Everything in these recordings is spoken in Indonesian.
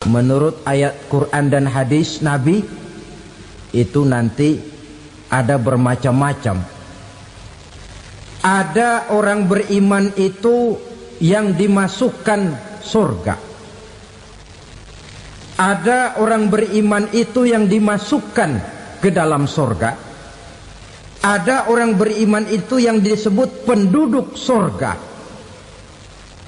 menurut ayat Quran dan hadis Nabi itu nanti ada bermacam-macam. Ada orang beriman itu yang dimasukkan surga. Ada orang beriman itu yang dimasukkan ke dalam surga. Ada orang beriman itu yang disebut penduduk surga.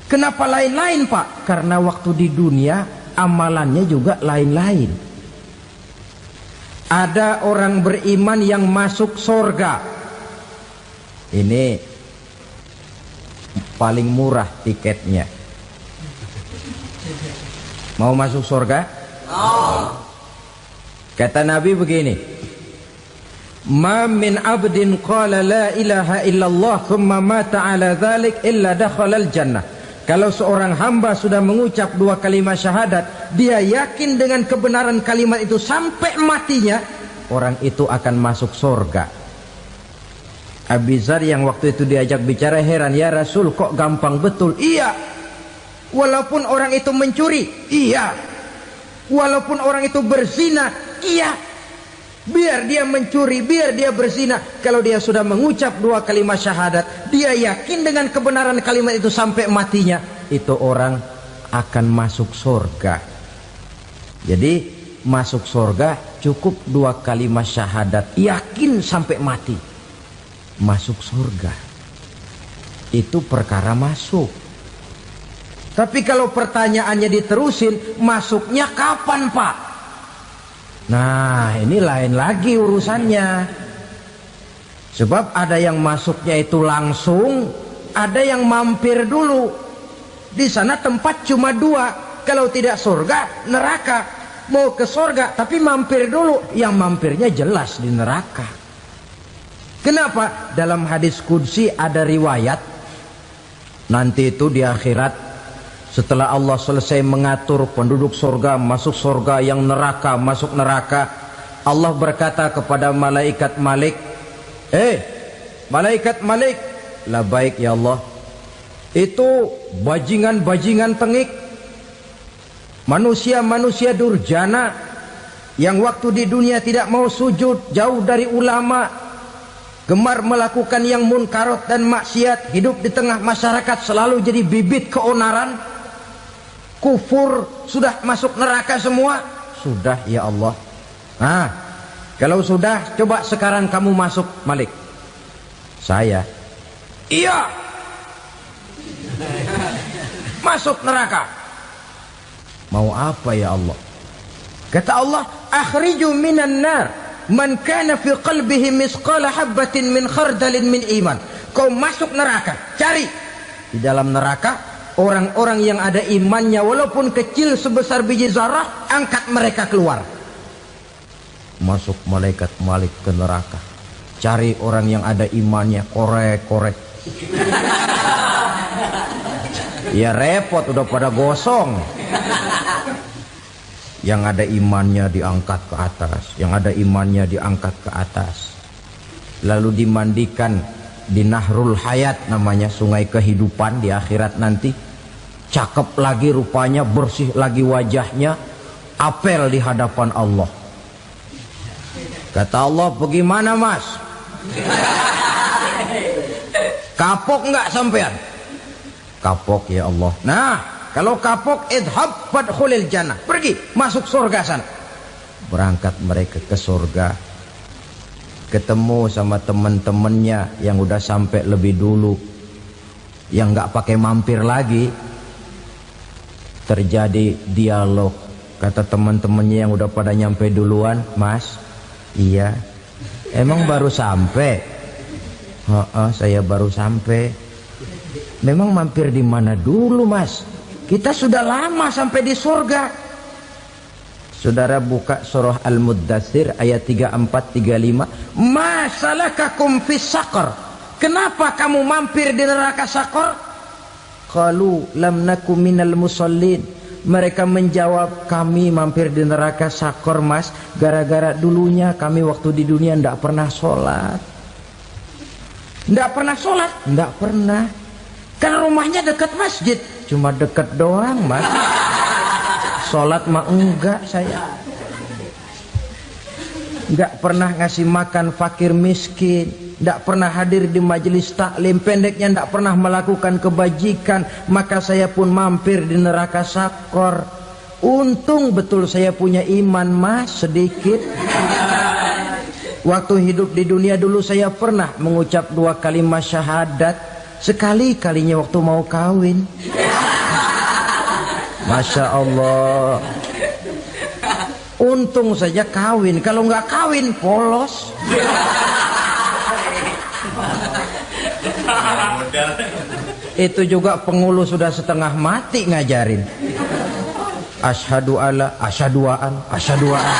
Kenapa lain-lain, Pak? Karena waktu di dunia amalannya juga lain-lain. Ada orang beriman yang masuk surga. Ini paling murah tiketnya. Mau masuk surga? Kata Nabi begini, ma min abdin qala la ilaha illallah thumma mata ala dhalik illa dakhalal jannah. Kalau seorang hamba sudah mengucap dua kalimat syahadat, dia yakin dengan kebenaran kalimat itu sampai matinya, orang itu akan masuk surga. Abi Dzar yang waktu itu diajak bicara heran, ya Rasul kok gampang betul? Iya, walaupun orang itu mencuri, iya, walaupun orang itu berzina, iya. Biar dia mencuri, biar dia berzina, kalau dia sudah mengucap dua kalimat syahadat, dia yakin dengan kebenaran kalimat itu sampai matinya, itu orang akan masuk surga. Jadi masuk surga cukup dua kalimat syahadat, yakin sampai mati, masuk surga. Itu perkara masuk. Tapi kalau pertanyaannya diterusin, masuknya kapan, Pak? Nah, ini lain lagi urusannya. Sebab ada yang masuknya itu langsung, ada yang mampir dulu. Di sana tempat cuma dua, kalau tidak surga, neraka. Mau ke surga tapi mampir dulu, yang mampirnya jelas di neraka. Kenapa? Dalam hadis qudsi ada riwayat, nanti itu di akhirat, setelah Allah selesai mengatur penduduk surga masuk surga, yang neraka masuk neraka, Allah berkata kepada malaikat Malik, malaikat Malik, labaik ya Allah, itu bajingan-bajingan tengik, manusia-manusia durjana yang waktu di dunia tidak mau sujud, jauh dari ulama, gemar melakukan yang munkarat dan maksiat, hidup di tengah masyarakat selalu jadi bibit keonaran, kufur, sudah masuk neraka semua. Sudah ya Allah. Nah, kalau sudah, coba sekarang kamu masuk, Malik. Saya, iya, masuk neraka. Mau apa ya Allah? Kata Allah, akhriju minan nar man kana fi qalbihi misqala habatin min khardalin min iman. Kau masuk neraka, cari di dalam neraka orang-orang yang ada imannya walaupun kecil sebesar biji zarah, angkat mereka keluar. Masuk malaikat Malik ke neraka, cari orang yang ada imannya, korek-korek. Ya repot, udah pada gosong. Yang ada imannya diangkat ke atas, yang ada imannya diangkat ke atas, lalu dimandikan di Nahrul Hayat, namanya sungai kehidupan di akhirat nanti. Cakep lagi rupanya, bersih lagi wajahnya, apel di hadapan Allah. Kata Allah, bagaimana mas? Kapok nggak sampean? Kapok ya Allah. Nah, kalau kapok, idhab fadkhulil jannah, pergi masuk surga sana. Berangkat mereka ke surga, ketemu sama teman-temannya yang udah sampai lebih dulu, yang nggak pakai mampir lagi. Terjadi dialog. Kata teman-temannya yang udah pada nyampe duluan, mas, iya, emang baru sampai? Saya baru sampai. Memang mampir di mana dulu mas? Kita sudah lama sampai di surga. Saudara buka surah Al-Muddatsir ayat 34-35. Ma salakakum fis saqar? Kenapa kamu mampir di neraka Saqar? Qalu lam naku minal musallin. Mereka menjawab, kami mampir di neraka Saqar mas, gara-gara dulunya kami waktu di dunia ndak pernah sholat. Ndak pernah sholat? Ndak pernah. Kan rumahnya dekat masjid, cuma dekat doang mas. Sholat mah enggak saya. Enggak pernah ngasih makan fakir miskin, enggak pernah hadir di majelis taklim, pendeknya enggak pernah melakukan kebajikan, maka saya pun mampir di neraka sakor. Untung betul saya punya iman mas sedikit. Waktu hidup di dunia dulu saya pernah mengucap 2 kalimat syahadat, sekali-kalinya waktu mau kawin. Masya Allah. Untung saja kawin, kalau nggak kawin polos. Itu juga pengulu sudah setengah mati ngajarin. Asyhadu alla, asyaduaan, asyaduaan.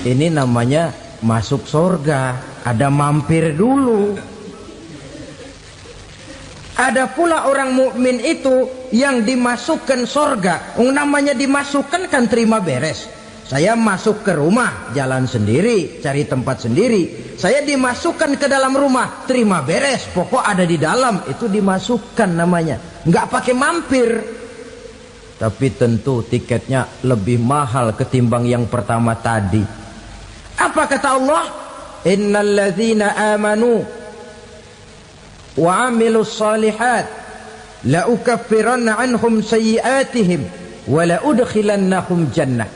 Ini namanya masuk surga, ada mampir dulu. Ada pula orang mukmin itu yang dimasukkan surga. Namanya dimasukkan kan terima beres. Saya masuk ke rumah, jalan sendiri, cari tempat sendiri. Saya dimasukkan ke dalam rumah, terima beres. Pokok ada di dalam, itu dimasukkan namanya. Nggak pakai mampir. Tapi tentu tiketnya lebih mahal ketimbang yang pertama tadi. Apa kata Allah? Innal ladzina amanu wa amilus salihat la ukaffiranna anhum sayyi'atihim wa la udkhilannahum jannah.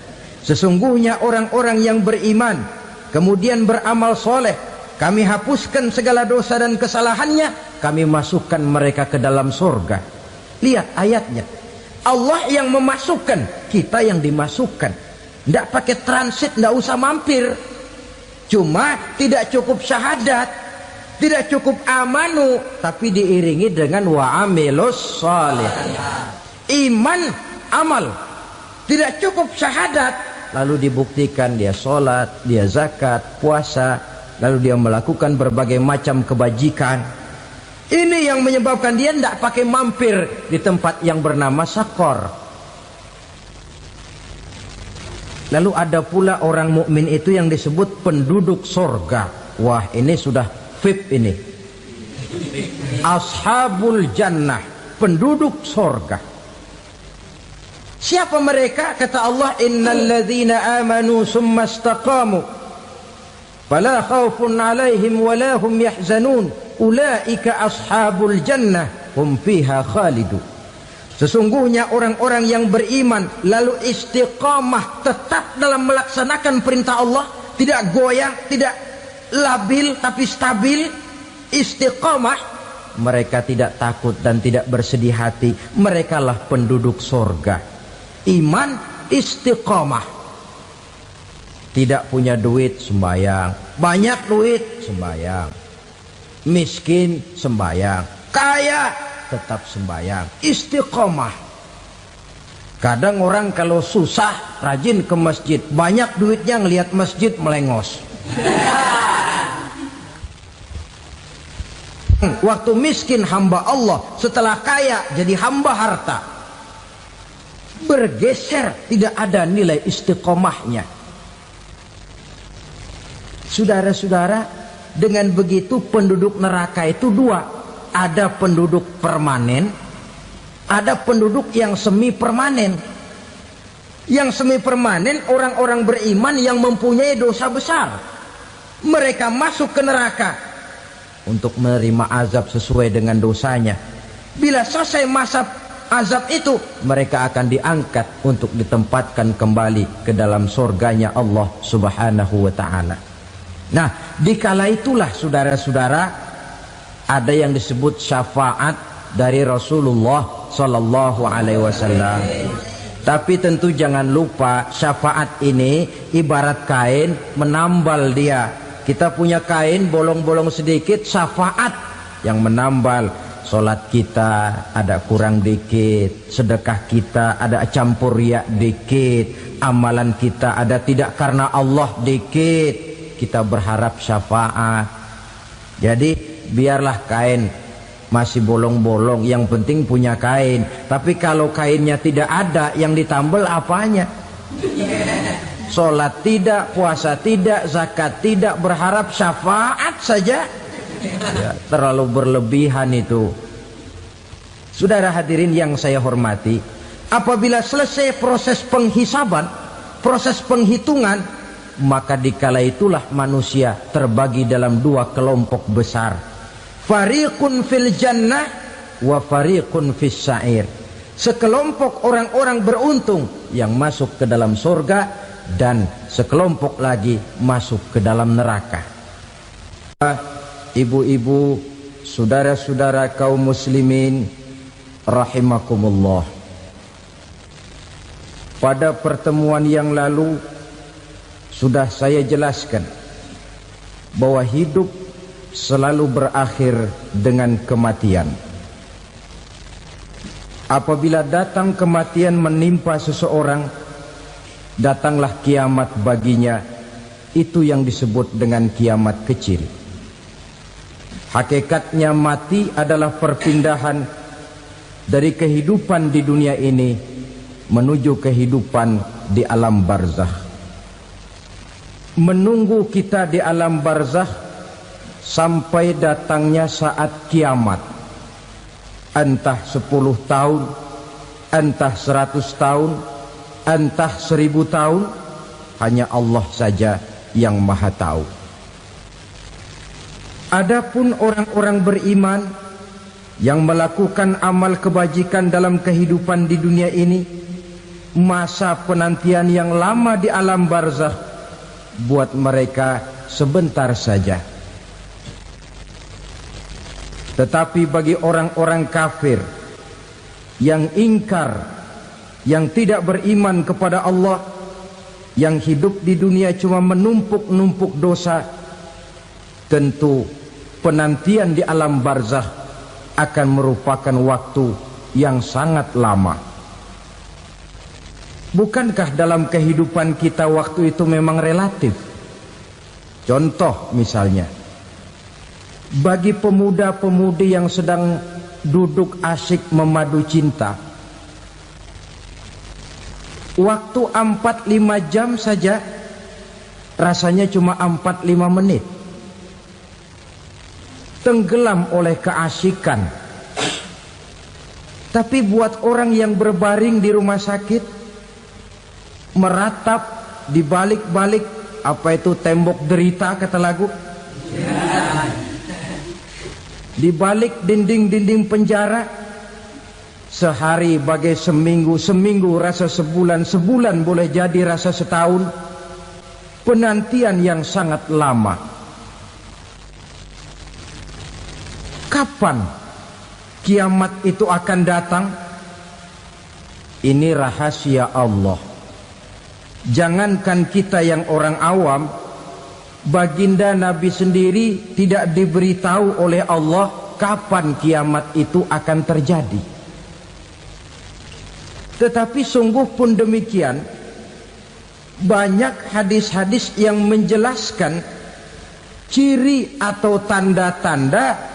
Sesungguhnya orang-orang yang beriman kemudian beramal soleh, kami hapuskan segala dosa dan kesalahannya, kami masukkan mereka ke dalam surga. Lihat ayatnya, Allah yang memasukkan, kita yang dimasukkan. Tidak pakai transit, tidak usah mampir. Cuma tidak cukup syahadat, tidak cukup amanu, tapi diiringi dengan wa'amilus salih. Iman, amal. Tidak cukup syahadat, lalu dibuktikan dia sholat, dia zakat, puasa, lalu dia melakukan berbagai macam kebajikan. Ini yang menyebabkan dia tidak pakai mampir di tempat yang bernama sakor. Lalu ada pula orang mukmin itu yang disebut penduduk sorga. Wah, ini sudah VIP ini. Ashabul jannah, penduduk sorga. Siapa mereka? Kata Allah, innal ladzina amanu summa istaqamu fala khaufun alaihim wala hum yahzanun ulaika ashabul jannah hum fiha khalidun. Sesungguhnya orang-orang yang beriman lalu istiqamah, tetap dalam melaksanakan perintah Allah, tidak goyang, tidak labil tapi stabil, istiqamah, mereka tidak takut dan tidak bersedih hati. Merekalah penduduk surga. Iman, istiqamah. Tidak punya duit, sembahyang. Banyak duit, sembahyang. Miskin, sembahyang. Kaya, tetap sembahyang. Istiqamah. Kadang orang kalau susah rajin ke masjid, banyak duitnya ngelihat masjid melengos. Waktu miskin hamba Allah, setelah kaya jadi hamba harta. Bergeser, tidak ada nilai istiqomahnya. Saudara-saudara, dengan begitu penduduk neraka itu dua. Ada penduduk permanen, ada penduduk yang semi permanen. Yang semi permanen orang-orang beriman yang mempunyai dosa besar. Mereka masuk ke neraka untuk menerima azab sesuai dengan dosanya. Bila selesai masa azab itu, mereka akan diangkat untuk ditempatkan kembali ke dalam surganya Allah Subhanahu wa ta'ala. Nah, dikala itulah saudara-saudara, ada yang disebut syafaat dari Rasulullah Sallallahu Alaihi Wasallam. Tapi tentu jangan lupa, syafaat ini ibarat kain menambal dia. Kita punya kain bolong-bolong sedikit, syafaat yang menambal. Sholat kita ada kurang dikit, sedekah kita ada campur riak dikit, amalan kita ada tidak karena Allah dikit, kita berharap syafaat. Jadi biarlah kain masih bolong-bolong, yang penting punya kain. Tapi kalau kainnya tidak ada, yang ditambal apanya? sholat tidak, puasa tidak, zakat tidak, berharap syafaat saja. Ya, terlalu berlebihan itu. Saudara hadirin yang saya hormati, apabila selesai proses penghisaban, proses penghitungan, maka dikala itulah manusia terbagi dalam dua kelompok besar. Fariqun fil jannah wa fariqun fis sa'ir. Sekelompok orang-orang beruntung yang masuk ke dalam surga, dan sekelompok lagi masuk ke dalam neraka. Ibu-ibu, saudara-saudara kaum muslimin rahimakumullah, pada pertemuan yang lalu sudah saya jelaskan bahwa hidup selalu berakhir dengan kematian. Apabila datang kematian menimpa seseorang, datanglah kiamat baginya. Itu yang disebut dengan kiamat kecil. Hakikatnya mati adalah perpindahan dari kehidupan di dunia ini menuju kehidupan di alam barzakh. Menunggu kita di alam barzakh sampai datangnya saat kiamat. Entah 10 tahun, entah 100 tahun, entah 1000 tahun, hanya Allah saja yang maha tahu. Adapun orang-orang beriman yang melakukan amal kebajikan dalam kehidupan di dunia ini, masa penantian yang lama di alam barzakh buat mereka sebentar saja. Tetapi bagi orang-orang kafir yang ingkar, yang tidak beriman kepada Allah, yang hidup di dunia cuma menumpuk-numpuk dosa, tentu penantian di alam barzakh akan merupakan waktu yang sangat lama. Bukankah dalam kehidupan kita waktu itu memang relatif? Contoh misalnya, bagi pemuda-pemudi yang sedang duduk asyik memadu cinta, waktu 4-5 jam saja rasanya cuma 4-5 menit. Tenggelam oleh keasikan. Tapi buat orang yang berbaring di rumah sakit, meratap di balik-balik apa itu tembok derita kata lagu, di balik dinding-dinding penjara, sehari bagai seminggu, seminggu rasa sebulan, sebulan boleh jadi rasa setahun. Penantian yang sangat lama. Kapan kiamat itu akan datang? Ini rahasia Allah. Jangankan kita yang orang awam, baginda Nabi sendiri tidak diberitahu oleh Allah kapan kiamat itu akan terjadi. Tetapi sungguh pun demikian, banyak hadis-hadis yang menjelaskan ciri atau tanda-tanda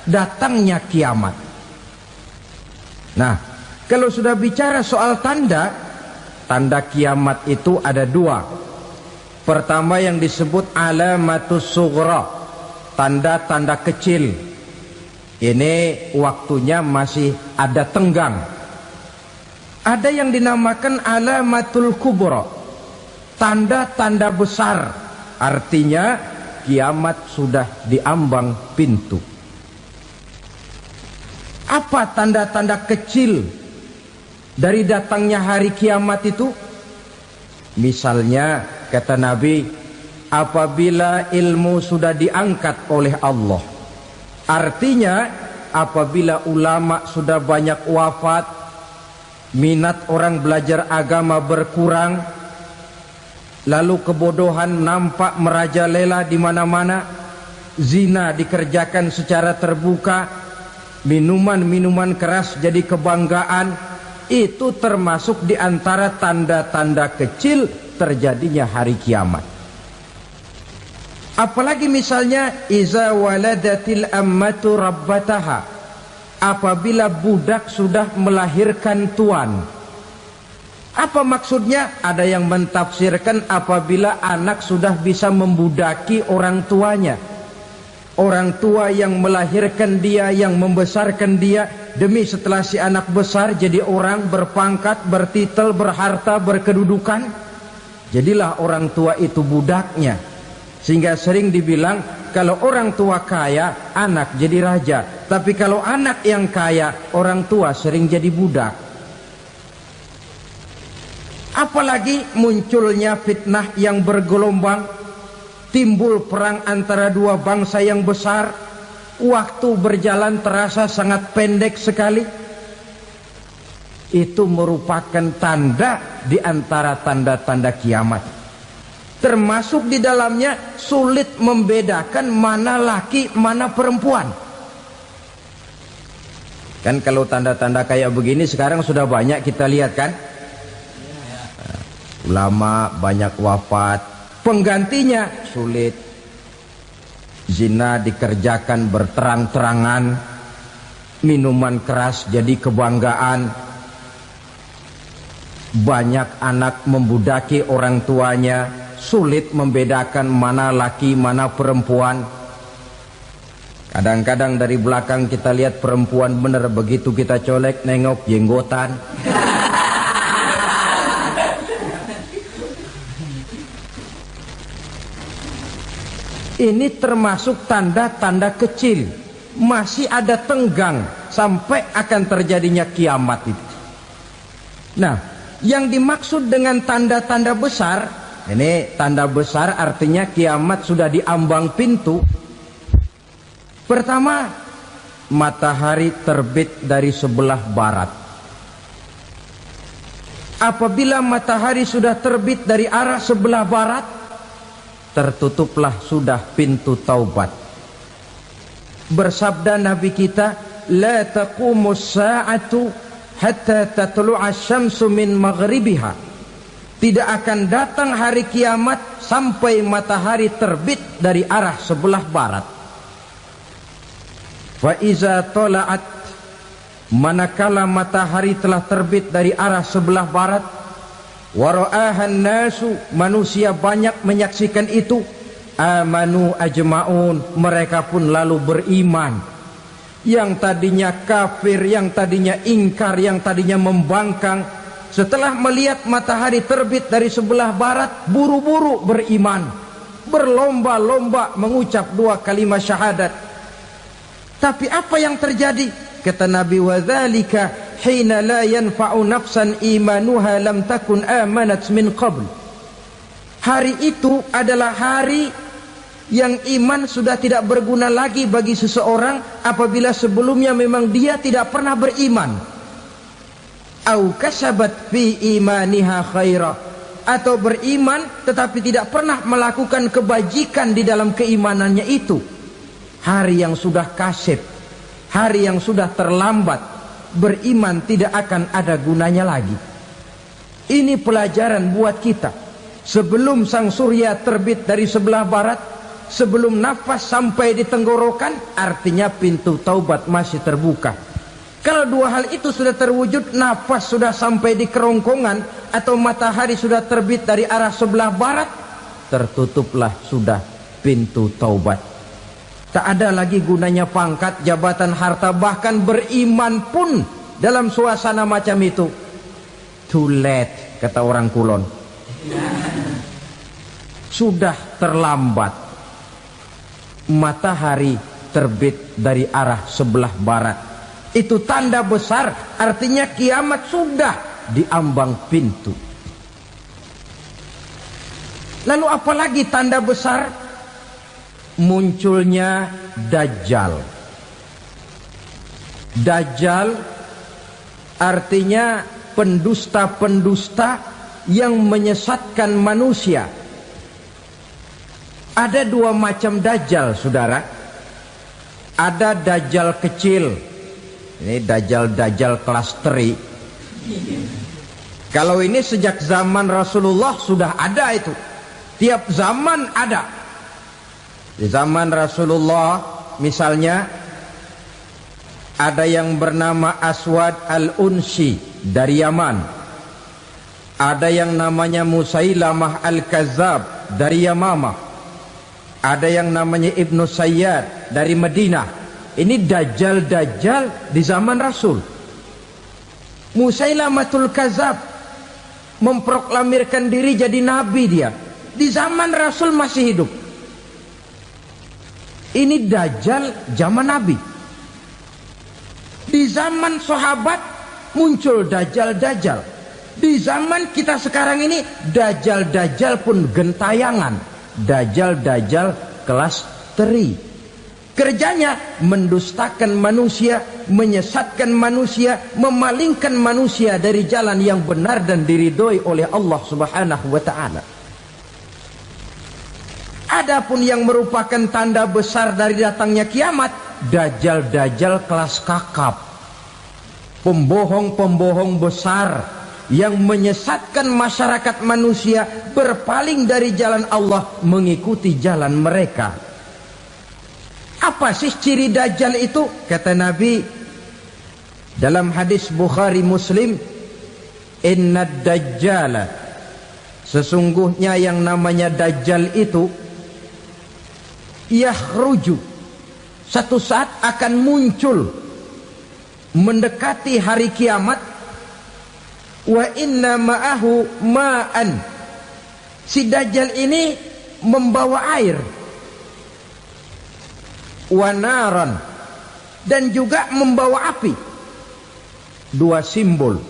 datangnya kiamat. Nah, kalau sudah bicara soal tanda, tanda kiamat itu ada dua. Pertama yang disebut alamatus sughra, tanda-tanda kecil. Ini waktunya masih ada tenggang. Ada yang dinamakan alamatul kubra, tanda-tanda besar. Artinya kiamat sudah diambang pintu. Apa tanda-tanda kecil dari datangnya hari kiamat itu? Misalnya kata Nabi, apabila ilmu sudah diangkat oleh Allah, artinya apabila ulama sudah banyak wafat, minat orang belajar agama berkurang, lalu kebodohan nampak merajalela di mana-mana, zina dikerjakan secara terbuka, minuman-minuman keras jadi kebanggaan, itu termasuk di antara tanda-tanda kecil terjadinya hari kiamat. Apalagi misalnya iza waladatil ammatu rabbataha, apabila budak sudah melahirkan tuan. Apa maksudnya? Ada yang mentafsirkan apabila anak sudah bisa membudaki orang tuanya. Orang tua yang melahirkan dia, yang membesarkan dia, demi setelah si anak besar jadi orang berpangkat, bertitel, berharta, berkedudukan, jadilah orang tua itu budaknya. Sehingga sering dibilang kalau orang tua kaya, anak jadi raja. Tapi kalau anak yang kaya, orang tua sering jadi budak. Apalagi munculnya fitnah yang bergelombang, timbul perang antara dua bangsa yang besar, waktu berjalan terasa sangat pendek sekali. Itu merupakan tanda di antara tanda-tanda kiamat. Termasuk di dalamnya sulit membedakan mana laki, mana perempuan. Kan kalau tanda-tanda kayak begini sekarang sudah banyak kita lihat kan? Ulama banyak wafat, penggantinya sulit. Zina dikerjakan berterang-terangan, minuman keras jadi kebanggaan, banyak anak membudaki orang tuanya, sulit membedakan mana laki mana perempuan. Kadang-kadang dari belakang kita lihat perempuan bener, begitu kita colek nengok jenggotan. Ini termasuk tanda-tanda kecil. Masih ada tenggang sampai akan terjadinya kiamat itu. Nah, yang dimaksud dengan tanda-tanda besar, ini tanda besar artinya kiamat sudah diambang pintu. Pertama, matahari terbit dari sebelah barat. Apabila matahari sudah terbit dari arah sebelah barat, tertutuplah sudah pintu taubat. Bersabda Nabi kita, la taqumus sa'atu hatta tatlu'a syamsu min maghribiha. Tidak akan datang hari kiamat sampai matahari terbit dari arah sebelah barat. Fa iza tala'at, manakala matahari telah terbit dari arah sebelah barat, wara'ahan nasu, manusia banyak menyaksikan itu, amanu ajma'un, mereka pun lalu beriman. Yang tadinya kafir, yang tadinya ingkar, yang tadinya membangkang, setelah melihat matahari terbit dari sebelah barat, buru-buru beriman, berlomba-lomba mengucap dua kalimat syahadat. Tapi apa yang terjadi? Kata Nabi, wadzalika hina la yanfa'u nafsan imanuha lam takun amanat min qabl. Hari itu adalah hari yang iman sudah tidak berguna lagi bagi seseorang apabila sebelumnya memang dia tidak pernah beriman. Au kasabat fi imaniha khaira, atau beriman tetapi tidak pernah melakukan kebajikan di dalam keimanannya itu. Hari yang sudah kasib, hari yang sudah terlambat, beriman tidak akan ada gunanya lagi. Ini pelajaran buat kita. Sebelum sang surya terbit dari sebelah barat, sebelum nafas sampai di tenggorokan, artinya pintu taubat masih terbuka. Kalau dua hal itu sudah terwujud, nafas sudah sampai di kerongkongan atau matahari sudah terbit dari arah sebelah barat, tertutuplah sudah pintu taubat. Tak ada lagi gunanya pangkat, jabatan, harta, bahkan beriman pun dalam suasana macam itu. Too late, kata orang Kulon. Sudah terlambat. Matahari terbit dari arah sebelah barat. Itu tanda besar, artinya kiamat sudah diambang pintu. Lalu apalagi tanda besar? Munculnya Dajjal. Dajjal artinya pendusta-pendusta yang menyesatkan manusia. Ada dua macam Dajjal, saudara. Ada Dajjal kecil. Ini Dajjal kelas teri. Kalau ini sejak zaman Rasulullah sudah ada itu. Tiap zaman ada. Di zaman Rasulullah misalnya ada yang bernama Aswad al-Unsi dari Yaman. Ada yang namanya Musailamah Al-Kazzab dari Yamamah. Ada yang namanya Ibnu Sayyad dari Madinah. Ini dajjal-dajjal di zaman Rasul. Musailamatul Kazzab memproklamirkan diri jadi nabi dia. Di zaman Rasul masih hidup. Ini dajjal zaman Nabi. Di zaman sahabat muncul dajjal-dajjal. Di zaman kita sekarang ini dajjal-dajjal pun gentayangan. Dajjal-dajjal kelas teri. Kerjanya mendustakan manusia, menyesatkan manusia, memalingkan manusia dari jalan yang benar dan diridhoi oleh Allah Subhanahu wa taala. Adapun yang merupakan tanda besar dari datangnya kiamat, dajjal-dajjal kelas kakap. Pembohong-pembohong besar yang menyesatkan masyarakat manusia berpaling dari jalan Allah mengikuti jalan mereka. Apa sih ciri dajjal itu? Kata Nabi dalam hadis Bukhari Muslim, inna dajjala, sesungguhnya yang namanya dajjal itu yakhruju, satu saat akan muncul mendekati hari kiamat. Wa inna ma'ahu ma'an, si dajjal ini membawa air, wa naran, dan juga membawa api. Dua simbol.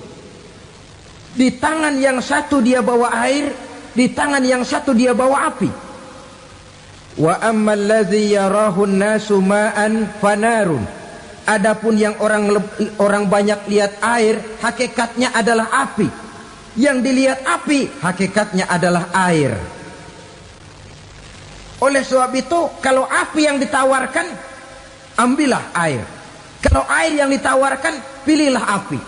Di tangan yang satu dia bawa air, di tangan yang satu dia bawa api. Wa ammal ladzi yarahu an-nasu ma'an fanarun. Adapun yang orang banyak lihat air, hakikatnya adalah api. Yang dilihat api, hakikatnya adalah air. Oleh sebab itu, kalau api yang ditawarkan, ambillah air. Kalau air yang ditawarkan, pilihlah api.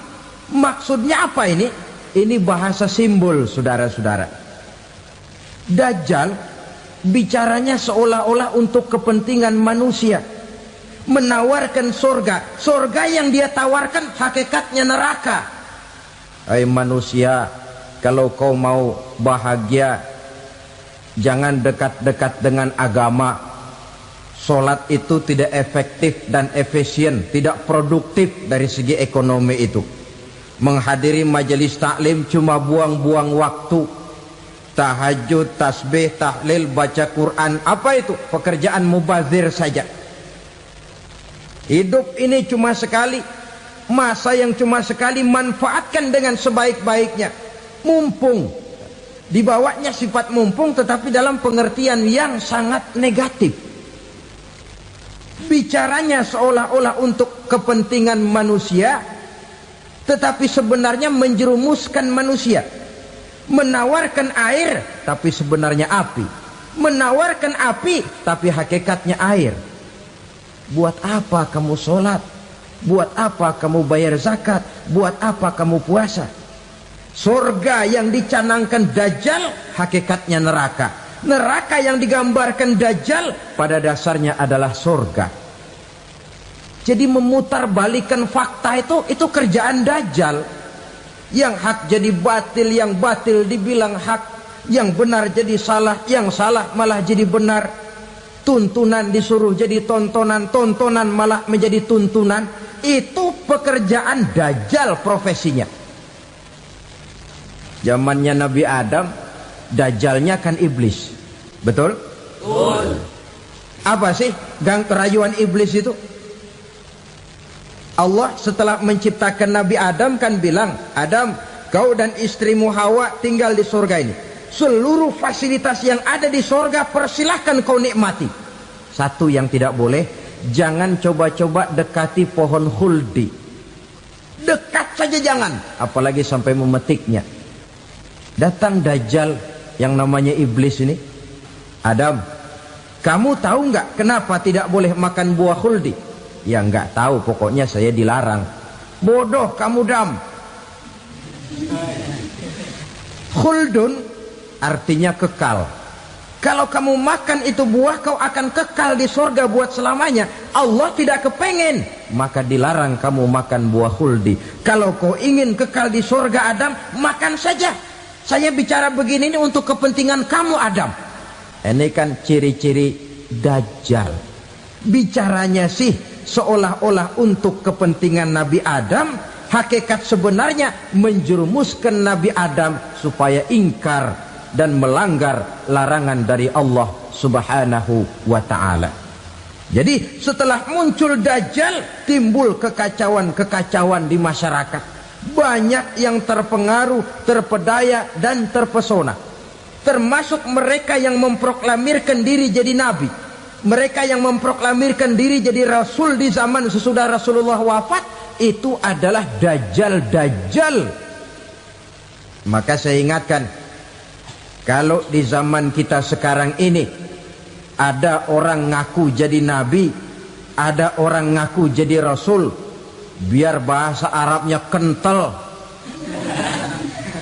Maksudnya apa ini? Ini bahasa simbol, saudara-saudara. Dajjal bicaranya seolah-olah untuk kepentingan manusia. Menawarkan surga. Surga yang dia tawarkan hakikatnya neraka. Hai manusia, kalau kau mau bahagia, jangan dekat-dekat dengan agama. Solat itu tidak efektif dan efisien, tidak produktif dari segi ekonomi itu. Menghadiri majelis taklim cuma buang-buang waktu. Tahajud, tasbih, tahlil, baca Quran, apa itu? Pekerjaan mubazir saja. Hidup ini cuma sekali, masa yang cuma sekali, manfaatkan dengan sebaik-baiknya. Mumpung, dibawanya sifat mumpung tetapi dalam pengertian yang sangat negatif. Bicaranya seolah-olah untuk kepentingan manusia, tetapi sebenarnya menjerumuskan manusia. Menawarkan air tapi sebenarnya api. Menawarkan api tapi hakikatnya air. Buat apa kamu sholat? Buat apa kamu bayar zakat? Buat apa kamu puasa? Surga yang dicanangkan dajjal hakikatnya neraka. Neraka yang digambarkan dajjal pada dasarnya adalah surga. Jadi memutarbalikkan fakta itu kerjaan dajjal. Yang hak jadi batil, yang batil dibilang hak, yang benar jadi salah, yang salah malah jadi benar. Tuntunan disuruh jadi tontonan, tontonan malah menjadi tuntunan. Itu pekerjaan dajjal profesinya. Zamannya Nabi Adam, dajjalnya kan iblis. Betul? Betul. Apa sih gang kerayuan iblis itu? Allah setelah menciptakan Nabi Adam kan bilang, Adam, kau dan istrimu Hawa tinggal di surga ini. Seluruh fasilitas yang ada di surga persilahkan kau nikmati. Satu yang tidak boleh, jangan coba-coba dekati pohon khuldi. Dekat saja jangan, apalagi sampai memetiknya. Datang dajjal yang namanya iblis ini. Adam, kamu tahu nggak kenapa tidak boleh makan buah khuldi? Ya nggak tahu, pokoknya saya dilarang. Bodoh kamu Dam. Khuldun artinya kekal. Kalau kamu makan itu buah, kau akan kekal di surga buat selamanya. Allah tidak kepengen, maka dilarang kamu makan buah khuldi. Kalau kau ingin kekal di surga Adam, makan saja. Saya bicara begini ini untuk kepentingan kamu Adam. Ini kan ciri-ciri Dajjal. Bicaranya sih seolah-olah untuk kepentingan Nabi Adam, hakikat sebenarnya menjerumuskan Nabi Adam supaya ingkar dan melanggar larangan dari Allah Subhanahu wa ta'ala. Jadi setelah muncul Dajjal, timbul kekacauan-kekacauan di masyarakat. Banyak yang terpengaruh, terpedaya dan terpesona. Termasuk mereka yang memproklamirkan diri jadi nabi, mereka yang memproklamirkan diri jadi rasul di zaman sesudah Rasulullah wafat. Itu adalah Dajjal. Maka saya ingatkan, kalau di zaman kita sekarang ini ada orang ngaku jadi nabi, ada orang ngaku jadi rasul, biar bahasa Arabnya kental,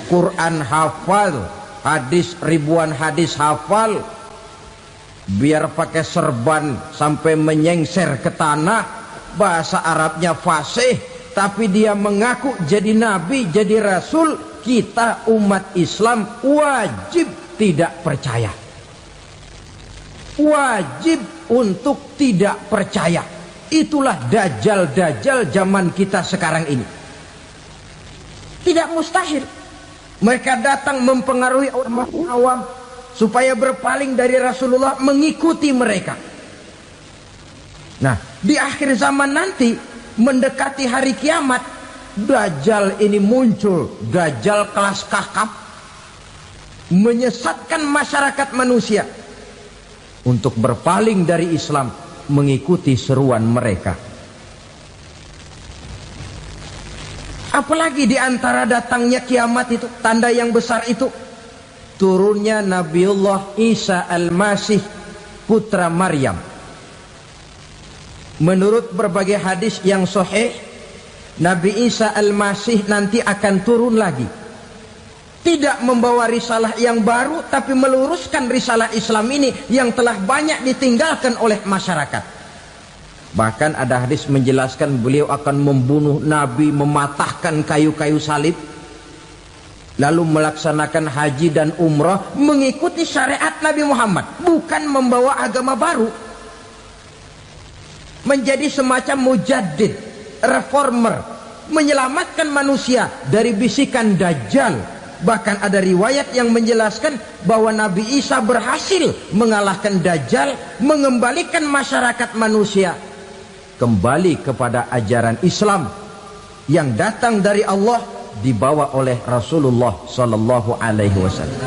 Quran hafal, hadis ribuan hadis hafal, biar pakai serban sampai menyengser ke tanah, bahasa Arabnya fasih, tapi dia mengaku jadi nabi, jadi rasul, kita umat Islam wajib tidak percaya. Wajib untuk tidak percaya. Itulah Dajjal zaman kita sekarang ini. Tidak mustahil mereka datang mempengaruhi orang awam supaya berpaling dari Rasulullah, mengikuti mereka. Nah, di akhir zaman nanti, mendekati hari kiamat, Dajjal ini muncul. Dajjal kelas kakap, menyesatkan masyarakat manusia untuk berpaling dari Islam, mengikuti seruan mereka. Apalagi di antara datangnya kiamat itu, tanda yang besar itu, turunnya Nabiullah Isa Al-Masih, putra Maryam. Menurut berbagai hadis yang sahih, Nabi Isa Al-Masih nanti akan turun lagi. Tidak membawa risalah yang baru, tapi meluruskan risalah Islam ini yang telah banyak ditinggalkan oleh masyarakat. Bahkan ada hadis menjelaskan beliau akan membunuh Nabi, mematahkan kayu-kayu salib, lalu melaksanakan haji dan umrah mengikuti syariat Nabi Muhammad, bukan membawa agama baru. Menjadi semacam mujaddid, reformer, menyelamatkan manusia dari bisikan Dajjal. Bahkan ada riwayat yang menjelaskan bahwa Nabi Isa berhasil mengalahkan Dajjal, mengembalikan masyarakat manusia kembali kepada ajaran Islam yang datang dari Allah, dibawa oleh Rasulullah Sallallahu Alaihi Wasallam.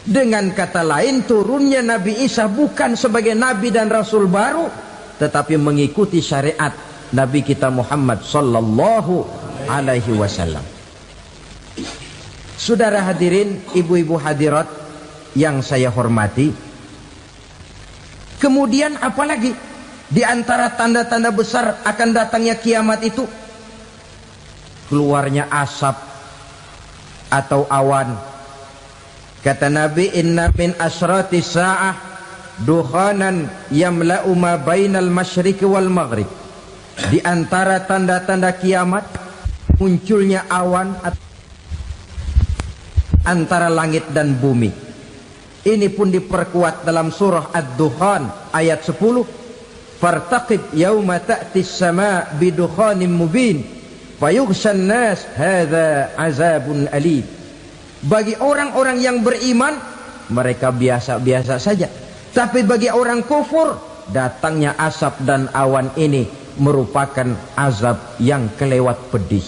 Dengan kata lain, turunnya Nabi Isa bukan sebagai Nabi dan Rasul baru, tetapi mengikuti syariat Nabi kita Muhammad Sallallahu Alaihi Wasallam. Saudara hadirin, ibu-ibu hadirat yang saya hormati, kemudian apalagi di antara tanda-tanda besar akan datangnya kiamat itu? Keluarnya asap atau awan. Kata Nabi, inna min asrati sa'ah dukhanan yamla'u ma bainal masyriqi wal maghrib. Di antara tanda-tanda kiamat, munculnya awan antara langit dan bumi. Ini pun diperkuat dalam surah Ad-Dukhan ayat 10. Fartaqib yauma ta'tis sama bidukhanim mubin fayughshan nas hadza azabun alim. Bagi orang-orang yang beriman, mereka biasa-biasa saja. Tapi bagi orang kufur, datangnya asap dan awan ini merupakan azab yang kelewat pedih.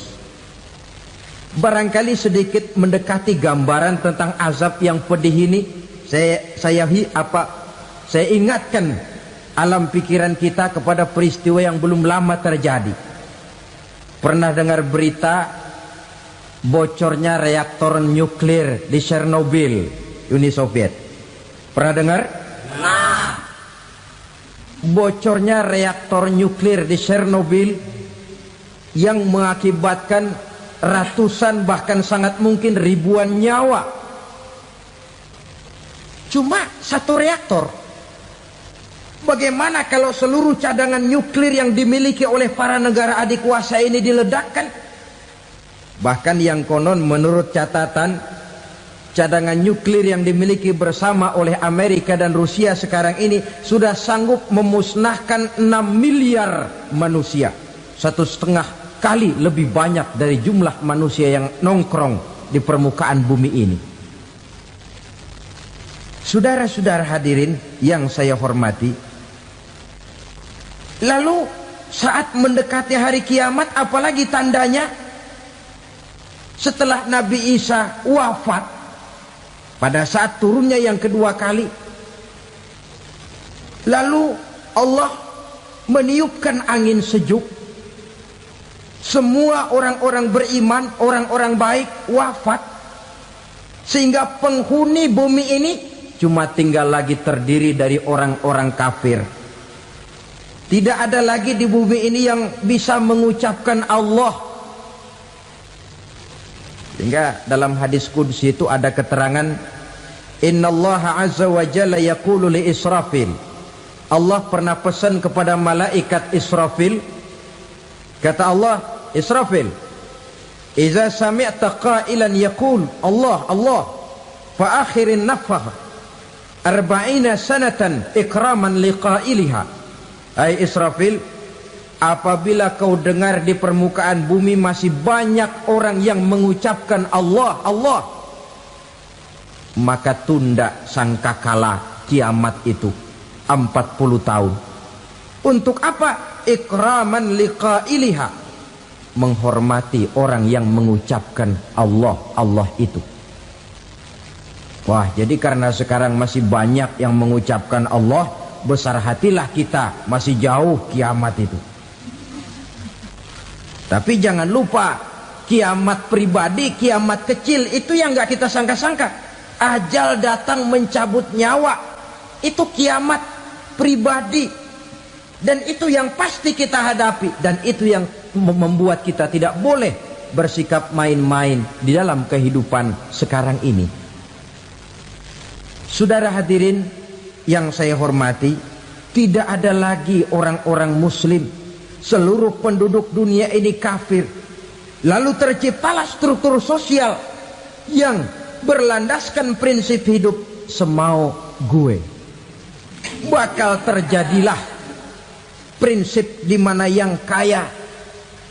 Barangkali sedikit mendekati gambaran tentang azab yang pedih ini, saya ingatkan alam pikiran kita kepada peristiwa yang belum lama terjadi. Pernah dengar berita bocornya reaktor nuklir di Chernobyl, Uni Soviet? Pernah dengar? Nah, bocornya reaktor nuklir di Chernobyl yang mengakibatkan ratusan bahkan sangat mungkin ribuan nyawa. Cuma satu reaktor. Bagaimana kalau seluruh cadangan nuklir yang dimiliki oleh para negara adikuasa ini diledakkan? Bahkan yang konon menurut catatan cadangan nuklir yang dimiliki bersama oleh Amerika dan Rusia sekarang ini sudah sanggup memusnahkan 6 miliar manusia, 1,5 kali lebih banyak dari jumlah manusia yang nongkrong di permukaan bumi ini. Saudara-saudara hadirin yang saya hormati, lalu saat mendekati hari kiamat, apalagi tandanya setelah Nabi Isa wafat, pada saat turunnya yang kedua kali, lalu Allah meniupkan angin sejuk, semua orang-orang beriman, orang-orang baik wafat, sehingga penghuni bumi ini cuma tinggal lagi terdiri dari orang-orang kafir. Tidak ada lagi di bumi ini yang bisa mengucapkan Allah. Sehingga dalam hadis qudsi itu ada keterangan, innallaha azza wa jalla yaqulu li Israfil. Allah pernah pesan kepada malaikat Israfil, kata Allah, Israfil, idza sami'ta qailan yaqul Allah Allah fa akhirin nafkhah 40 sanatan ikraman liqailiha. Hai Israfil, apabila kau dengar di permukaan bumi masih banyak orang yang mengucapkan Allah Allah, maka tunda sangkakala kiamat itu 40 tahun. Untuk apa? Ikraman liqailiha, menghormati orang yang mengucapkan Allah Allah itu. Wah, jadi karena sekarang masih banyak yang mengucapkan Allah, besar hatilah kita, masih jauh kiamat itu. Tapi jangan lupa, kiamat pribadi, kiamat kecil itu yang gak kita sangka-sangka. Ajal datang mencabut nyawa, itu kiamat pribadi, dan itu yang pasti kita hadapi, dan itu yang membuat kita tidak boleh bersikap main-main di dalam kehidupan sekarang ini. Saudara hadirin yang saya hormati, tidak ada lagi orang-orang muslim, seluruh penduduk dunia ini kafir. Lalu terciptalah struktur sosial yang berlandaskan prinsip hidup semau gue. Bakal terjadilah prinsip di mana yang kaya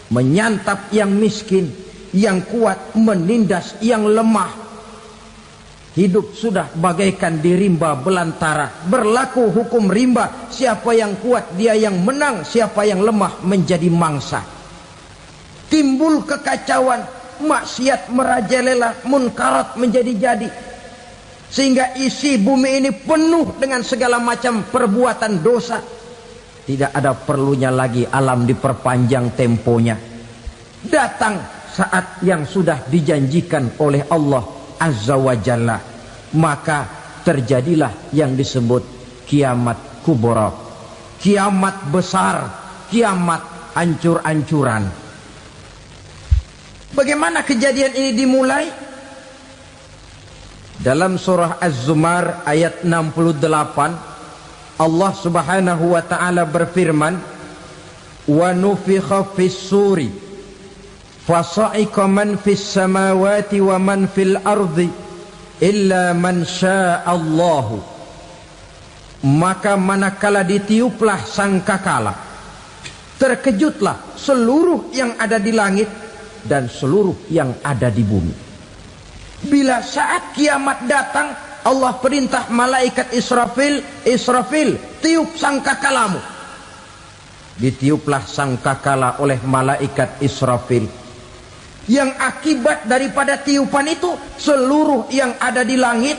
menyantap yang miskin, yang kuat menindas yang lemah. Hidup sudah bagaikan di rimba belantara, berlaku hukum rimba, siapa yang kuat dia yang menang, siapa yang lemah menjadi mangsa. Timbul kekacauan, maksiat merajalela, munkarat menjadi-jadi, sehingga isi bumi ini penuh dengan segala macam perbuatan dosa. Tidak ada perlunya lagi alam diperpanjang temponya. Datang saat yang sudah dijanjikan oleh Allah Azza wa Jalla, maka terjadilah yang disebut kiamat kubra, kiamat besar, kiamat ancur-ancuran. Bagaimana kejadian ini dimulai? Dalam surah Az-Zumar ayat 68, Allah Subhanahu wa taala berfirman, wa nufikha fis suri fasa'iqa man fis samawati wa man fil ardi illa man sya'allahu. Maka manakala ditiuplah sangkakala, terkejutlah seluruh yang ada di langit dan seluruh yang ada di bumi. Bila saat kiamat datang, Allah perintah malaikat Israfil, Israfil, tiup sangkakalamu. Ditiuplah sangkakala oleh malaikat Israfil. Yang akibat daripada tiupan itu, seluruh yang ada di langit,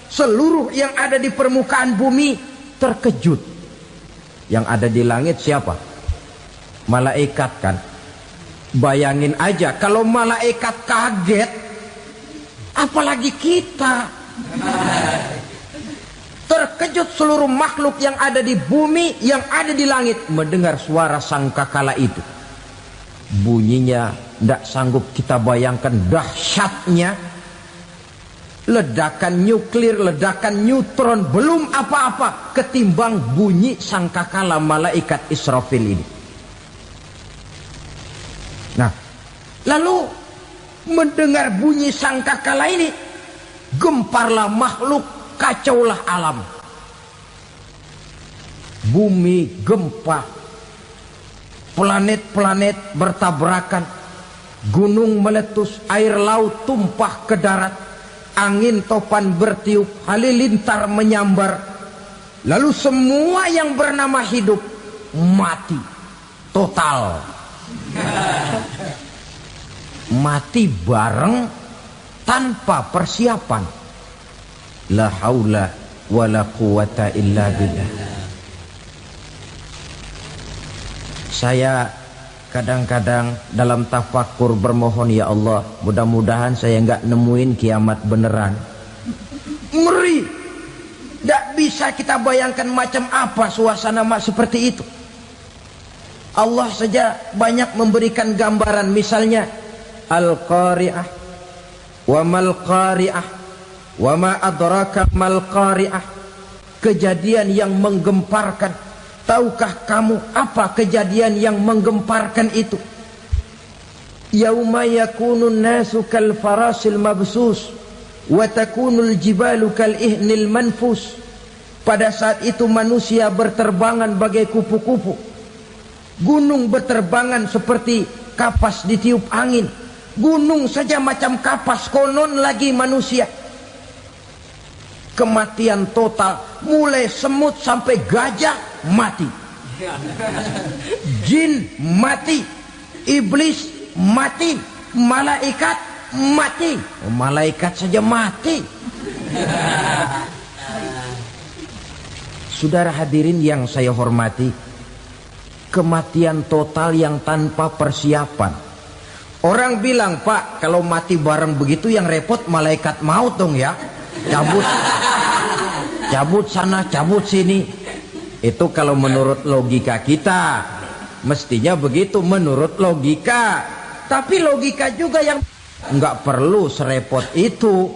seluruh yang ada di permukaan bumi terkejut. Yang ada di langit siapa? Malaikat kan. Bayangin aja kalau malaikat kaget, apalagi kita. Terkejut seluruh makhluk yang ada di bumi, yang ada di langit mendengar suara sangkakala itu. Bunyinya tidak sanggup kita bayangkan dahsyatnya. Ledakan nuklir, ledakan neutron, belum apa-apa ketimbang bunyi sangkakala malaikat Israfil ini. Nah, lalu mendengar bunyi sangkakala ini, gemparlah makhluk, kacaulah alam. Bumi gempa, planet-planet bertabrakan, gunung meletus, air laut tumpah ke darat, angin topan bertiup, halilintar menyambar. Lalu semua yang bernama hidup mati total. Mati bareng tanpa persiapan. La haula wala quwata illa billah. Saya kadang-kadang dalam tafakur bermohon, ya Allah, mudah-mudahan saya enggak nemuin kiamat beneran. Ngeri. Tidak bisa kita bayangkan macam apa suasana seperti itu. Allah saja banyak memberikan gambaran, misalnya Al-Qari'ah, wa mal qari'ah, wa ma adraka mal qari'ah. Kejadian yang menggemparkan. Tahukah kamu apa kejadian yang menggemparkan itu? Yauma yakunun nasu kal farasil mabsus wa takunul jibalu kal ihnil manfus. Pada saat itu manusia berterbangan bagai kupu-kupu, gunung berterbangan seperti kapas ditiup angin. Gunung saja macam kapas, konon lagi manusia. Kematian total, mulai semut sampai gajah mati, jin mati, iblis mati, malaikat mati. Malaikat saja mati. Saudara hadirin yang saya hormati, kematian total yang tanpa persiapan. Orang bilang, Pak, kalau mati bareng begitu yang repot malaikat maut dong ya. Cabut sana, cabut sini. Itu kalau menurut logika kita, mestinya begitu menurut logika. Tapi logika juga yang nggak perlu serepot itu.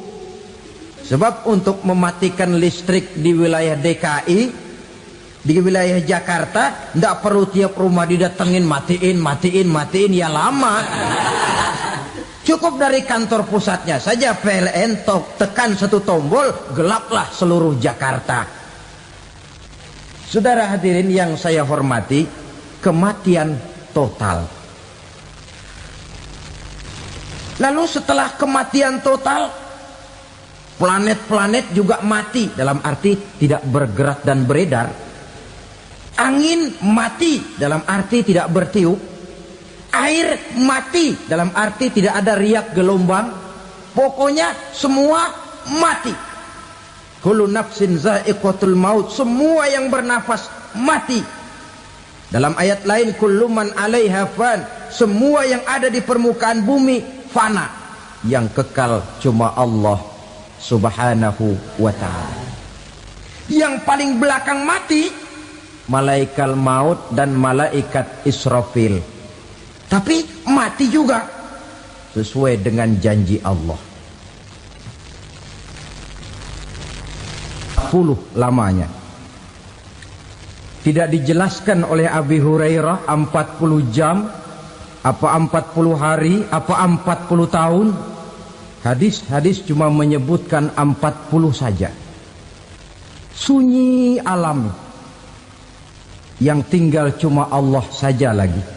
Sebab untuk mematikan listrik di wilayah DKI, di wilayah Jakarta, nggak perlu tiap rumah didatengin, matiin, ya lama. Cukup dari kantor pusatnya saja PLN tekan satu tombol, gelaplah seluruh Jakarta. Saudara hadirin yang saya hormati, kematian total. Lalu setelah kematian total, planet-planet juga mati, dalam arti tidak bergerak dan beredar. Angin mati, dalam arti tidak bertiup. Air mati, dalam arti tidak ada riak gelombang. Pokoknya semua mati. Kullu nafsin za'iqatul maut. Semua yang bernafas mati. Dalam ayat lain, kullu man 'alaiha fan. Semua yang ada di permukaan bumi fana. Yang kekal cuma Allah Subhanahu wa ta'ala. Yang paling belakang mati, malaikat maut dan malaikat Israfil. Tapi mati juga sesuai dengan janji Allah. 10 lamanya. Tidak dijelaskan oleh Abi Hurairah 40 jam, apa 40 hari, apa 40 tahun. Hadis-hadis cuma menyebutkan 40 saja. Sunyi alam, yang tinggal cuma Allah saja lagi.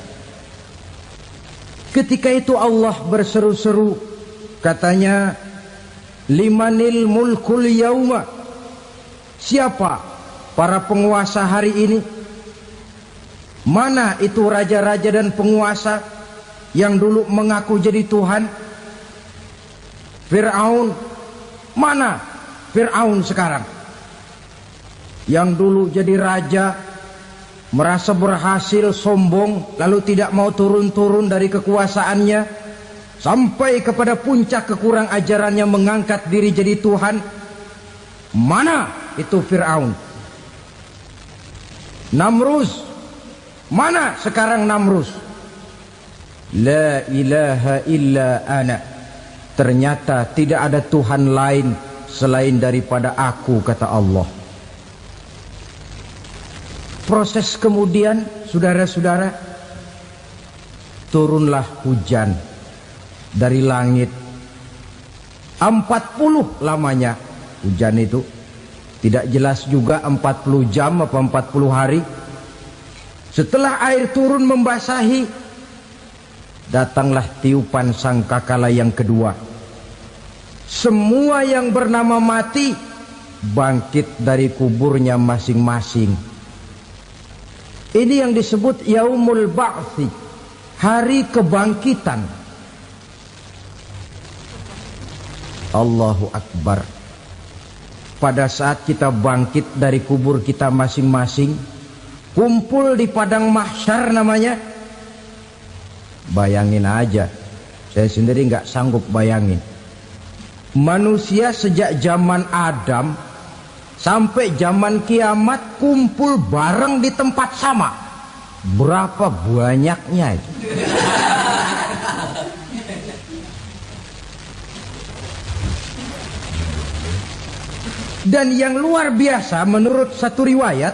Ketika itu Allah berseru-seru, katanya, limanil mulkul yauma. Siapa para penguasa hari ini? Mana itu raja-raja dan penguasa yang dulu mengaku jadi Tuhan? Fir'aun. Mana Fir'aun sekarang? Yang dulu jadi raja, merasa berhasil, sombong, lalu tidak mau turun-turun dari kekuasaannya, sampai kepada puncak kekurang ajarannya mengangkat diri jadi Tuhan. Mana itu Fir'aun? Namrus. Mana sekarang Namrus? La ilaha illa ana. Ternyata tidak ada Tuhan lain selain daripada aku, kata Allah. Proses kemudian, saudara-saudara, turunlah hujan dari langit. 40 lamanya hujan itu. Tidak jelas juga 40 jam apa 40 hari. Setelah air turun membasahi, datanglah tiupan sangkakala yang kedua. Semua yang bernama mati bangkit dari kuburnya masing-masing. Ini yang disebut Yaumul Ba'thi, hari kebangkitan. Allahu Akbar. Pada saat kita bangkit dari kubur kita masing-masing, kumpul di padang mahsyar namanya. Bayangin aja, saya sendiri nggak sanggup bayangin. Manusia sejak zaman Adam sampai zaman kiamat kumpul bareng di tempat sama. Berapa banyaknya itu? Dan yang luar biasa menurut satu riwayat,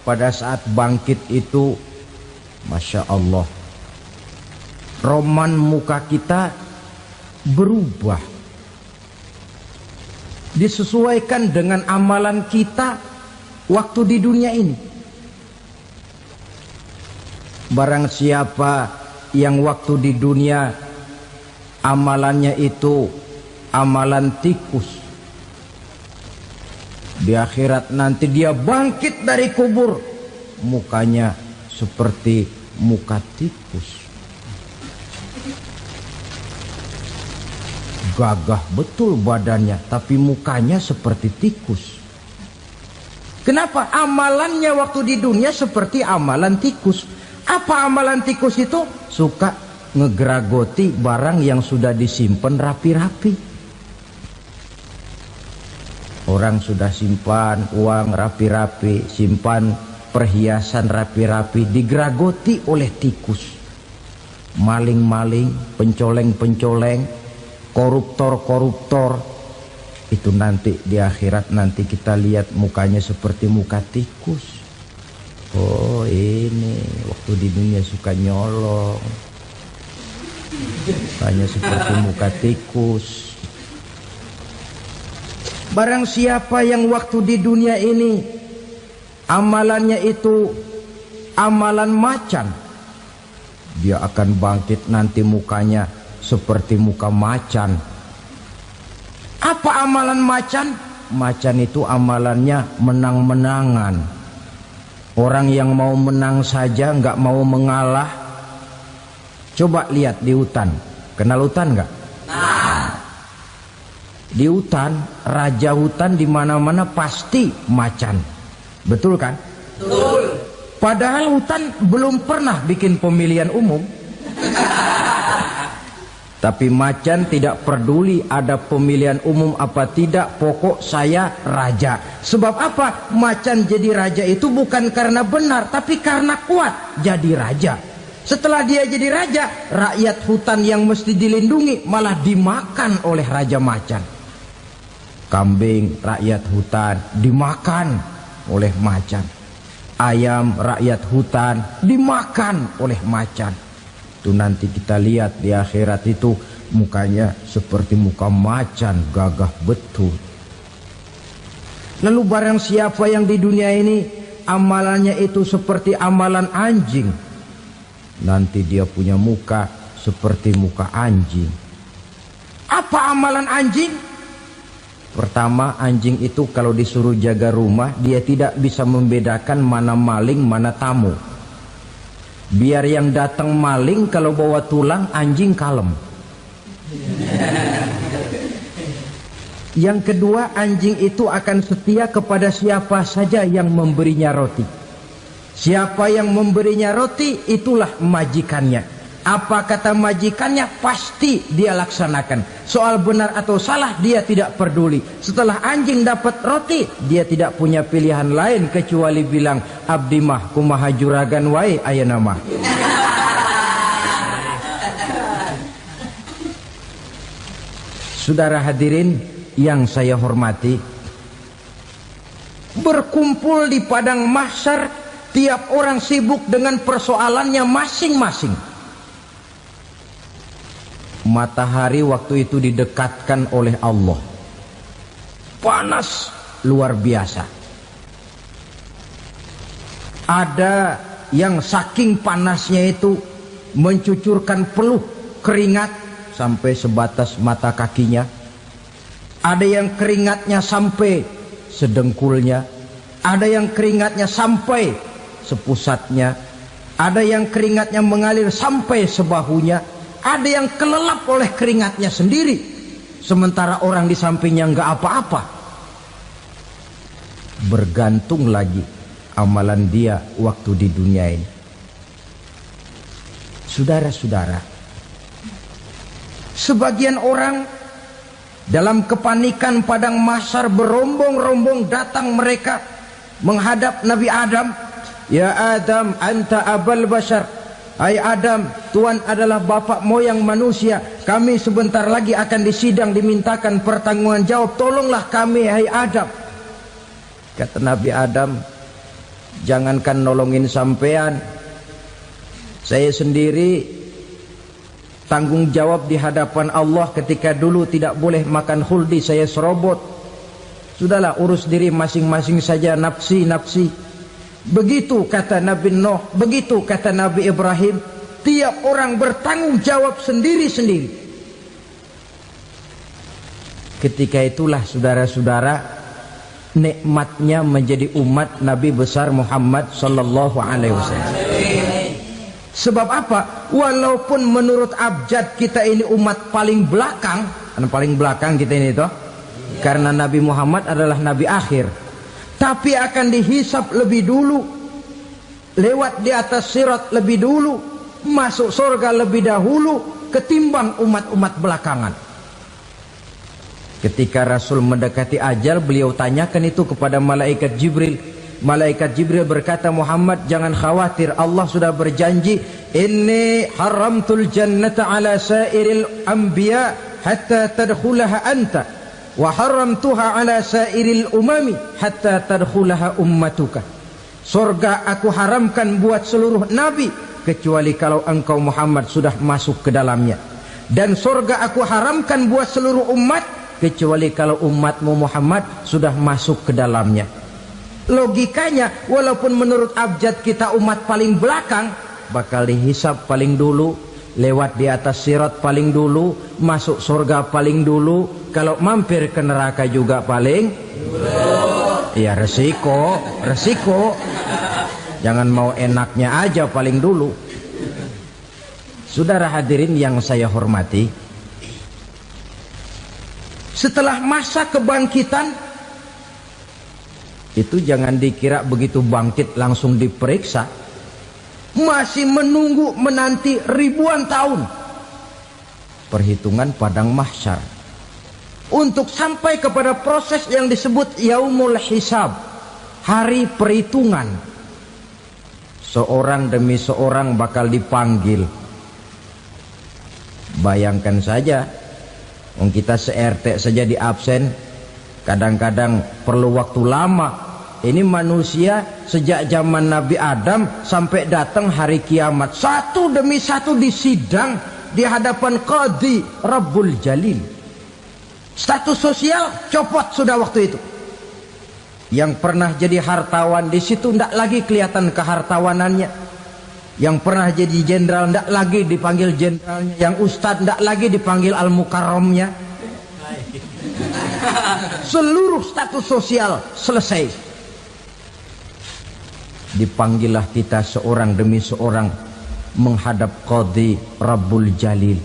pada saat bangkit itu, Masya Allah, roman muka kita berubah, disesuaikan dengan amalan kita waktu di dunia ini. Barang siapa yang waktu di dunia amalannya itu amalan tikus, di akhirat nanti dia bangkit dari kubur, mukanya seperti muka tikus. Gagah betul badannya, tapi mukanya seperti tikus. Kenapa? Amalannya waktu di dunia seperti amalan tikus. Apa amalan tikus itu? Suka ngegeragoti barang yang sudah disimpan rapi-rapi. Orang sudah simpan uang rapi-rapi, simpan perhiasan rapi-rapi, digeragoti oleh tikus. Maling-maling, pencoleng-pencoleng, koruptor-koruptor. Itu nanti di akhirat nanti kita lihat mukanya seperti muka tikus. Oh ini waktu di dunia suka nyolong, mukanya seperti muka tikus. Barang siapa yang waktu di dunia ini amalannya itu amalan macan, dia akan bangkit nanti mukanya seperti muka macan. Apa amalan macan? Macan itu amalannya menang-menangan. Orang yang mau menang saja nggak mau mengalah. Coba lihat di hutan. Kenal hutan nggak? Di hutan, raja hutan di mana-mana pasti macan. Betul kan? Betul. Padahal hutan belum pernah bikin pemilihan umum. Tapi macan tidak peduli ada pemilihan umum apa tidak, pokok saya raja. Sebab apa? Macan jadi raja itu bukan karena benar, tapi karena kuat jadi raja. Setelah dia jadi raja, rakyat hutan yang mesti dilindungi malah dimakan oleh raja macan. Kambing rakyat hutan dimakan oleh macan. Ayam rakyat hutan dimakan oleh macan. Itu nanti kita lihat di akhirat itu mukanya seperti muka macan, gagah betul. Lalu barang siapa yang di dunia ini amalannya itu seperti amalan anjing, nanti dia punya muka seperti muka anjing. Apa amalan anjing? Pertama, anjing itu kalau disuruh jaga rumah, dia tidak bisa membedakan mana maling, mana tamu. Biar yang datang maling, kalau bawa tulang, anjing kalem. Yang kedua, anjing itu akan setia kepada siapa saja yang memberinya roti. Siapa yang memberinya roti, itulah majikannya. Apa kata majikannya, pasti dia laksanakan. Soal benar atau salah, dia tidak peduli. Setelah anjing dapat roti, dia tidak punya pilihan lain kecuali bilang, abdi mah kumaha juragan wae ayeuna mah. Saudara hadirin yang saya hormati, berkumpul di padang mahsyar, tiap orang sibuk dengan persoalannya masing-masing. Matahari waktu itu didekatkan oleh Allah. Panas luar biasa. Ada yang saking panasnya itu mencucurkan peluh keringat sampai sebatas mata kakinya. Ada yang keringatnya sampai sedengkulnya. Ada yang keringatnya sampai sepusatnya. Ada yang keringatnya mengalir sampai sebahunya. Ada yang kelelap oleh keringatnya sendiri, sementara orang di sampingnya nggak apa-apa. Bergantung lagi amalan dia waktu di dunia ini. Saudara-saudara, sebagian orang dalam kepanikan padang mahsyar berombong-rombong datang mereka menghadap Nabi Adam. Ya Adam, anta abal bashar. Hai Adam, Tuhan adalah bapak moyang manusia. Kami sebentar lagi akan disidang, dimintakan pertanggungan jawab. Tolonglah kami, hai Adam. Kata Nabi Adam, jangankan nolongin sampean, saya sendiri tanggung jawab di hadapan Allah ketika dulu tidak boleh makan khuldi, saya serobot. Sudahlah, urus diri masing-masing saja, nafsi. Begitu kata Nabi Nuh, begitu kata Nabi Ibrahim. Tiap orang bertanggung jawab sendiri-sendiri. Ketika itulah saudara-saudara, nikmatnya menjadi umat Nabi besar Muhammad sallallahu alaihi wasallam. Sebab apa? Walaupun menurut abjad kita ini umat paling belakang, paling belakang kita ini toh, karena Nabi Muhammad adalah Nabi akhir, tapi akan dihisap lebih dulu, lewat di atas sirat lebih dulu, masuk surga lebih dahulu ketimbang umat-umat belakangan. Ketika Rasul mendekati ajal, beliau tanyakan itu kepada malaikat Jibril. Malaikat Jibril berkata, Muhammad jangan khawatir, Allah sudah berjanji, inni haramtul jannata ala sairil anbiya hatta tadkhulaha anta wa haramtuha ala sairil umami hatta tadkhulaha ummatuka. Surga aku haramkan buat seluruh nabi kecuali kalau engkau Muhammad sudah masuk ke dalamnya, dan surga aku haramkan buat seluruh umat kecuali kalau umatmu Muhammad sudah masuk ke dalamnya. Logikanya, walaupun menurut abjad kita umat paling belakang, bakal dihisap paling dulu, lewat di atas sirat paling dulu, masuk surga paling dulu, kalau mampir ke neraka juga paling dulu. Ya resiko. Jangan mau enaknya aja paling dulu. Saudara hadirin yang saya hormati, setelah masa kebangkitan itu jangan dikira begitu bangkit langsung diperiksa. Masih menunggu menanti ribuan tahun perhitungan padang mahsyar untuk sampai kepada proses yang disebut yaumul hisab, hari perhitungan. Seorang demi seorang bakal dipanggil. Bayangkan saja, kita se-RT saja di absen, kadang-kadang perlu waktu lama. Ini manusia sejak zaman Nabi Adam sampai datang hari kiamat, satu demi satu disidang di hadapan Qadhi Rabbul Jalil. Status sosial copot sudah waktu itu. Yang pernah jadi hartawan di situ tidak lagi kelihatan kehartawanannya. Yang pernah jadi jenderal tidak lagi dipanggil jenderalnya. Yang ustadz tidak lagi dipanggil al-mukarramnya. Seluruh status sosial selesai. Dipanggillah kita seorang demi seorang menghadap Qadhi Rabbul Jalil.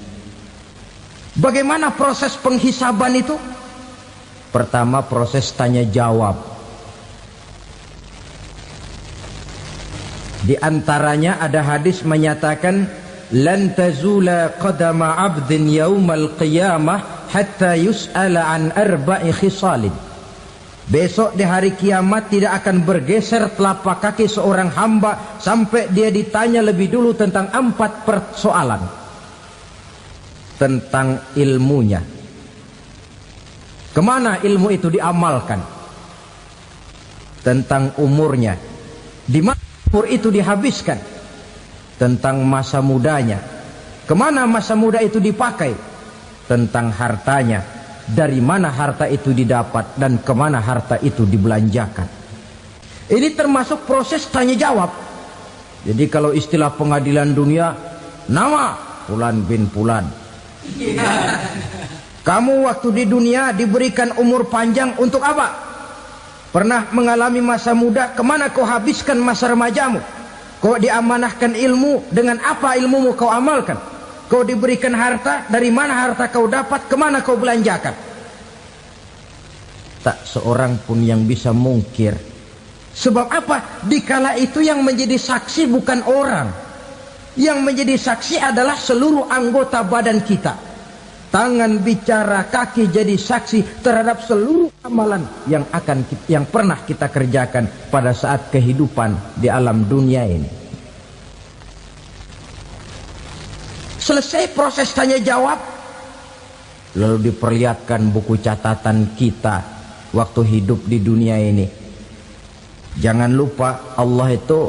Bagaimana proses penghisaban itu? Pertama, proses tanya jawab. Di antaranya ada hadis menyatakan, lan tazula qadama 'abdin yaumal qiyamah hatta yus'ala an arba'i khisalin. Besok di hari kiamat tidak akan bergeser telapak kaki seorang hamba sampai dia ditanya lebih dulu tentang 4 persoalan. Tentang ilmunya, kemana ilmu itu diamalkan. Tentang umurnya, di mana umur itu dihabiskan. Tentang masa mudanya, kemana masa muda itu dipakai. tentang hartanya, dari mana harta itu didapat dan kemana harta itu dibelanjakan. Ini termasuk proses tanya jawab. Jadi kalau istilah pengadilan dunia, nama Fulan bin Fulan. Kamu waktu di dunia diberikan umur panjang untuk apa? Pernah mengalami masa muda, kemana kau habiskan masa remajamu? Kau diamanahkan ilmu, dengan apa ilmumu kau amalkan? Kau diberikan harta, dari mana harta kau dapat, kemana kau belanjakan? Tak seorang pun yang bisa mungkir. Sebab apa? Dikala itu yang menjadi saksi bukan orang. Yang menjadi saksi adalah seluruh anggota badan kita. Tangan bicara, kaki jadi saksi terhadap seluruh amalan yang pernah kita kerjakan pada saat kehidupan di alam dunia ini. Selesai proses tanya jawab, lalu diperlihatkan buku catatan kita waktu hidup di dunia ini. Jangan lupa Allah itu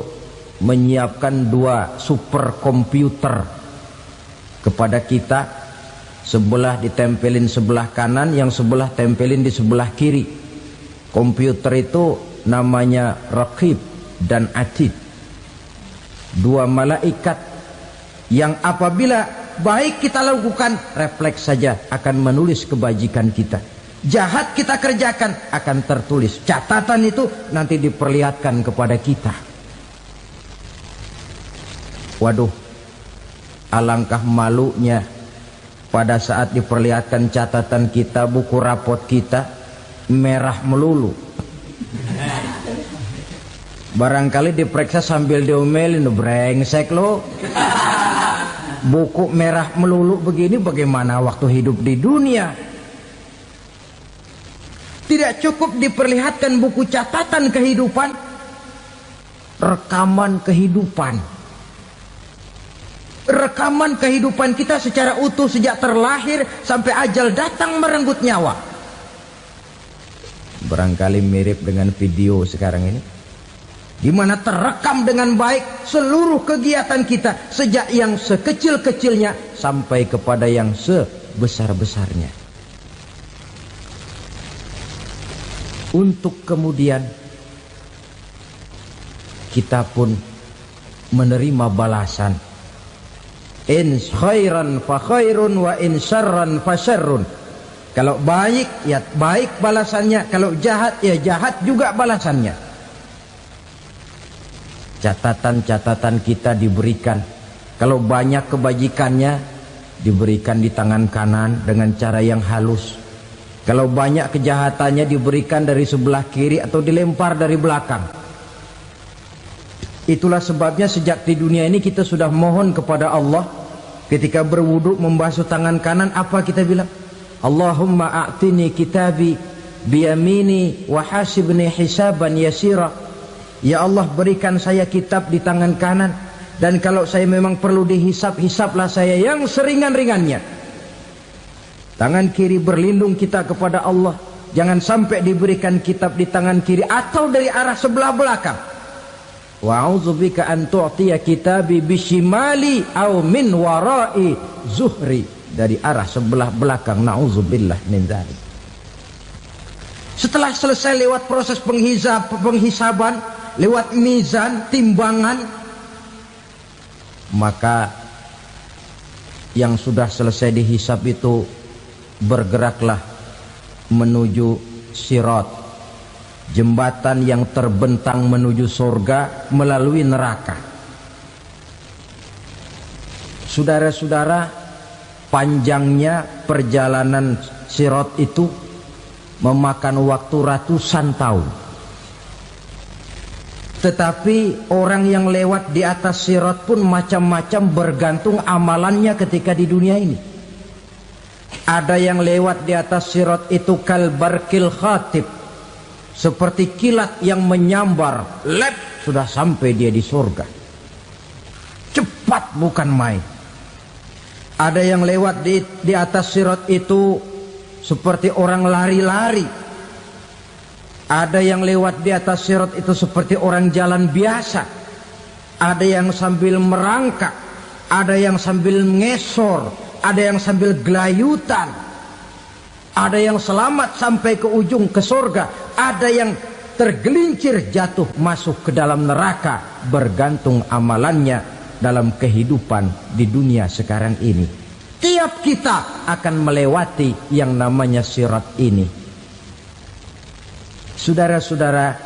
menyiapkan 2 superkomputer kepada kita. Sebelah ditempelin sebelah kanan, yang sebelah tempelin di sebelah kiri. Komputer itu namanya Raqib dan Atid. 2 malaikat yang apabila baik kita lakukan, refleks saja akan menulis kebajikan kita. Jahat kita kerjakan akan tertulis. Catatan itu nanti diperlihatkan kepada kita. Waduh, alangkah malunya pada saat diperlihatkan catatan kita, buku rapot kita merah melulu. Barangkali diperiksa sambil diomelin, brengsek lo. Buku merah melulu begini, bagaimana waktu hidup di dunia? Tidak cukup diperlihatkan buku catatan kehidupan, rekaman kehidupan. Rekaman kehidupan kita secara utuh sejak terlahir sampai ajal datang merenggut nyawa. Barangkali mirip dengan video sekarang ini, di mana terekam dengan baik seluruh kegiatan kita, sejak yang sekecil-kecilnya sampai kepada yang sebesar-besarnya. Untuk kemudian kita pun menerima balasan. In khairan fa khairun wa in syarran fa syarrun. Kalau baik ya baik balasannya, kalau jahat ya jahat juga balasannya. Catatan-catatan kita diberikan. Kalau banyak kebajikannya diberikan di tangan kanan dengan cara yang halus. Kalau banyak kejahatannya diberikan dari sebelah kiri atau dilempar dari belakang. Itulah sebabnya sejak di dunia ini kita sudah mohon kepada Allah. Ketika berwudu membasuh tangan kanan, apa kita bilang? Allahumma a'tini kitabi biyamini wa hasibni hisaban yasira. Ya Allah, berikan saya kitab di tangan kanan, dan kalau saya memang perlu dihisap, hisaplah saya yang seringan-ringannya. Tangan kiri berlindung kita kepada Allah, jangan sampai diberikan kitab di tangan kiri atau dari arah sebelah belakang. Wa a'udzubika an tu'tiya kitabi bishimali aw min wara'i zuhri, dari arah sebelah belakang. Na'udzubillah min dzalik. Setelah selesai lewat proses penghisaban, lewat mizan, timbangan, maka yang sudah selesai dihisab itu bergeraklah menuju sirat, jembatan yang terbentang menuju surga melalui neraka. Saudara-saudara, panjangnya perjalanan sirat itu memakan waktu ratusan tahun. Tetapi orang yang lewat di atas sirat pun macam-macam, bergantung amalannya ketika di dunia ini. Ada yang lewat di atas sirat itu kal barkil khatib, seperti kilat yang menyambar, lep, sudah sampai dia di surga. Cepat bukan main. Ada yang lewat di atas sirat itu seperti orang lari-lari. Ada yang lewat di atas sirat itu seperti orang jalan biasa. Ada yang sambil merangkak, ada yang sambil ngesor, ada yang sambil gelayutan, ada yang selamat sampai ke ujung ke surga, ada yang tergelincir jatuh masuk ke dalam neraka, bergantung amalannya dalam kehidupan di dunia sekarang ini. Tiap kita akan melewati yang namanya sirat ini. Saudara-saudara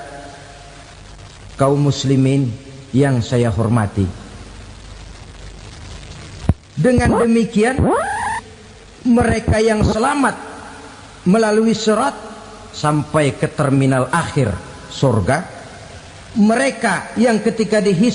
kaum muslimin yang saya hormati, dengan demikian mereka yang selamat melalui sirat sampai ke terminal akhir surga, mereka yang ketika dihisab